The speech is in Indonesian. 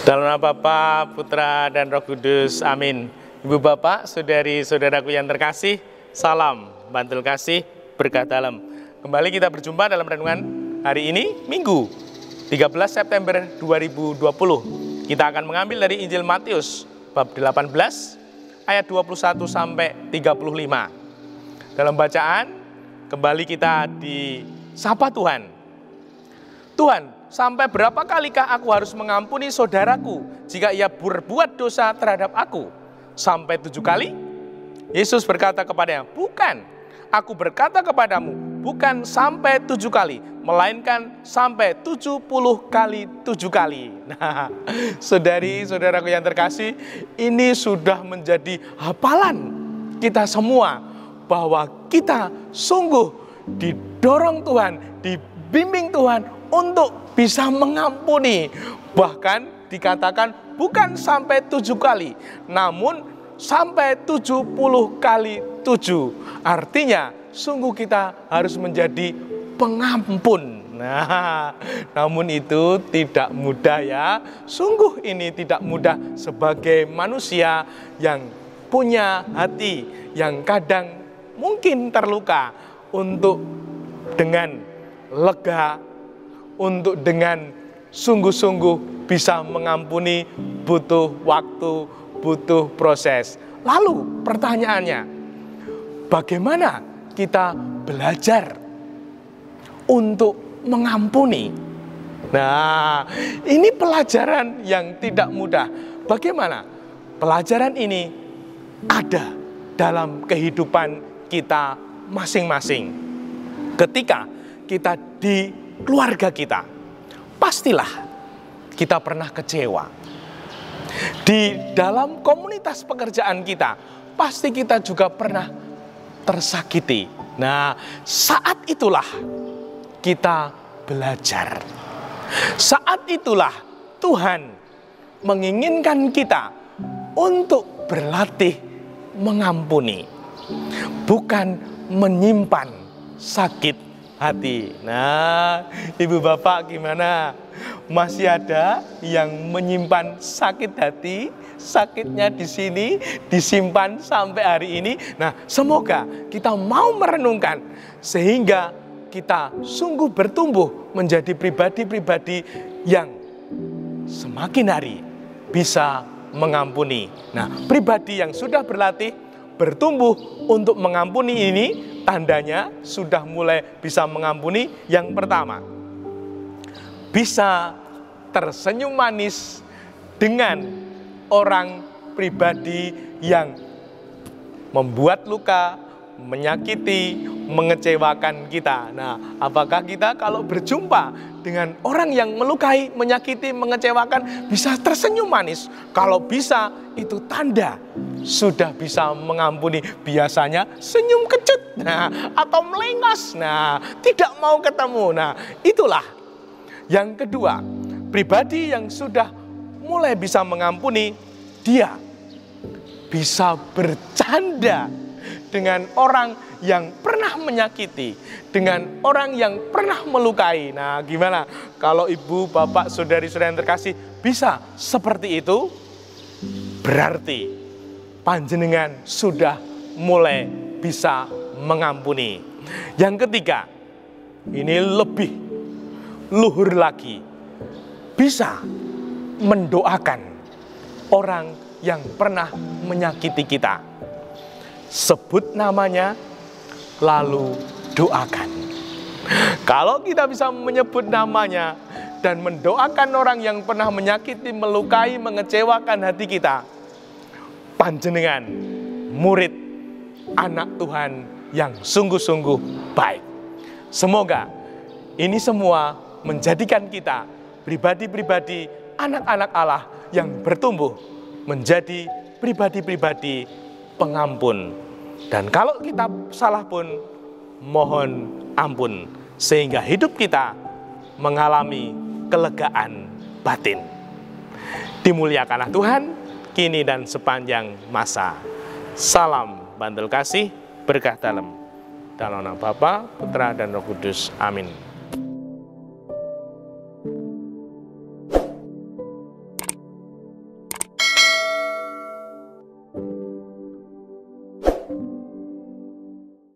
Dalam nama Bapa, Putra, dan Roh Kudus. Amin. Ibu bapak, saudari-saudaraku yang terkasih, salam bantul kasih, berkah dalam. Kembali kita berjumpa dalam renungan hari ini, Minggu 13 September 2020. Kita akan mengambil dari Injil Matius bab 18 ayat 21 sampai 35. Dalam bacaan, kembali kita disapa Tuhan. Tuhan, sampai berapa kalikah aku harus mengampuni saudaraku jika ia berbuat dosa terhadap aku? Sampai 7 kali? Yesus berkata kepadanya, bukan, aku berkata kepadamu, bukan sampai 7 kali, melainkan sampai 70 kali 7 kali. Nah, saudari-saudaraku yang terkasih, ini sudah menjadi hafalan kita semua, bahwa kita sungguh didorong Tuhan, dibimbing Tuhan untuk bisa mengampuni. Bahkan dikatakan bukan sampai 7 kali, namun sampai 70 kali 7. Artinya sungguh kita harus menjadi pengampun. Nah, namun itu tidak mudah ya. Sungguh ini tidak mudah sebagai manusia yang punya hati yang kadang mungkin terluka, untuk dengan lega, untuk dengan sungguh-sungguh bisa mengampuni butuh waktu, butuh proses. Lalu pertanyaannya, bagaimana kita belajar untuk mengampuni? Nah, ini pelajaran yang tidak mudah. Bagaimana pelajaran ini ada dalam kehidupan kita masing-masing? Ketika kita di keluarga kita, pastilah kita pernah kecewa. Di dalam komunitas pekerjaan kita, pasti kita juga pernah tersakiti. Nah, saat itulah kita belajar. Saat itulah Tuhan menginginkan kita untuk berlatih mengampuni, bukan menyimpan sakit hati. Nah, ibu bapak gimana? Masih ada yang menyimpan sakit hati? Sakitnya di sini disimpan sampai hari ini. Nah, semoga kita mau merenungkan sehingga kita sungguh bertumbuh menjadi pribadi-pribadi yang semakin hari bisa mengampuni. Nah, pribadi yang sudah berlatih bertumbuh untuk mengampuni ini, tandanya sudah mulai bisa mengampuni. Yang pertama, bisa tersenyum manis dengan orang pribadi yang membuat luka, menyakiti, mengecewakan kita. Nah, apakah kita kalau berjumpa dengan orang yang melukai, menyakiti, mengecewakan, bisa tersenyum manis? Kalau bisa, itu tanda sudah bisa mengampuni. Biasanya senyum kecut, nah, atau melengos, nah, tidak mau ketemu. Nah, itulah. Yang kedua, pribadi yang sudah mulai bisa mengampuni, dia bisa bercanda dengan orang yang pernah menyakiti, dengan orang yang pernah melukai. Nah, gimana kalau ibu, bapak, saudari-saudari yang terkasih bisa seperti itu? Berarti panjenengan sudah mulai bisa mengampuni. Yang ketiga, ini lebih luhur lagi, bisa mendoakan orang yang pernah menyakiti kita. Sebut namanya, lalu doakan. Kalau kita bisa menyebut namanya dan mendoakan orang yang pernah menyakiti, melukai, mengecewakan hati kita, panjenengan murid anak Tuhan yang sungguh-sungguh baik. Semoga ini semua menjadikan kita pribadi-pribadi anak-anak Allah yang bertumbuh menjadi pribadi-pribadi pengampun. Dan kalau kita salah pun, mohon ampun, sehingga hidup kita mengalami kelegaan batin. Dimuliakanlah Tuhan, kini dan sepanjang masa. Salam bantul kasih, berkah dalam. Dalam nama Bapa, Putra, dan Roh Kudus. Amin.